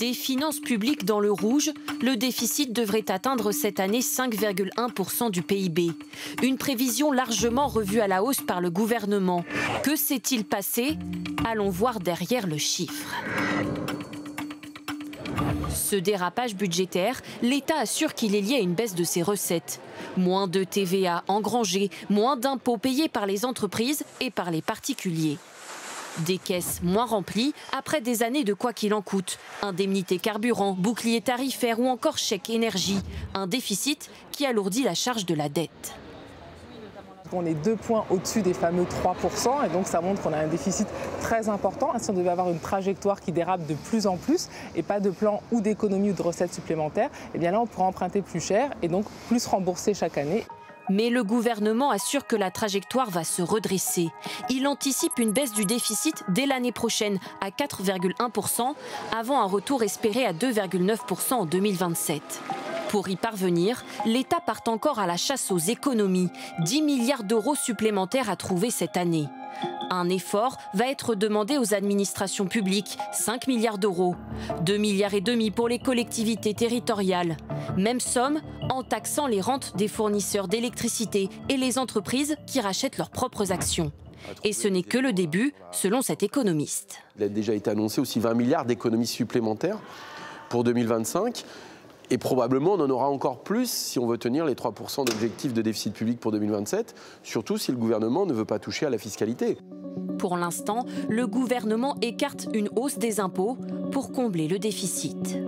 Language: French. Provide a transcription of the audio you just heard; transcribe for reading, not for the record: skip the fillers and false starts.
Des finances publiques dans le rouge, le déficit devrait atteindre cette année 5,1% du PIB. Une prévision largement revue à la hausse par le gouvernement. Que s'est-il passé? Allons voir derrière le chiffre. Ce dérapage budgétaire, l'État assure qu'il est lié à une baisse de ses recettes. Moins de TVA engrangée, moins d'impôts payés par les entreprises et par les particuliers. Des caisses moins remplies après des années de quoi qu'il en coûte. Indemnité carburant, bouclier tarifaire ou encore chèque énergie. Un déficit qui alourdit la charge de la dette. On est 2 points au-dessus des fameux 3% et donc ça montre qu'on a un déficit très important. Si on devait avoir une trajectoire qui dérape de plus en plus et pas de plan ou d'économie ou de recettes supplémentaires, eh bien là on pourra emprunter plus cher et donc plus rembourser chaque année. Mais le gouvernement assure que la trajectoire va se redresser. Il anticipe une baisse du déficit dès l'année prochaine à 4,1% avant un retour espéré à 2,9% en 2027. Pour y parvenir, l'État part encore à la chasse aux économies. 10 milliards d'euros supplémentaires à trouver cette année. Un effort va être demandé aux administrations publiques, 5 milliards d'euros. 2,5 milliards pour les collectivités territoriales. Même somme en taxant les rentes des fournisseurs d'électricité et les entreprises qui rachètent leurs propres actions. Et ce n'est que le début, selon cet économiste. Il a déjà été annoncé aussi 20 milliards d'économies supplémentaires pour 2025. Et probablement, on en aura encore plus si on veut tenir les 3% d'objectif de déficit public pour 2027, surtout si le gouvernement ne veut pas toucher à la fiscalité. Pour l'instant, le gouvernement écarte une hausse des impôts pour combler le déficit.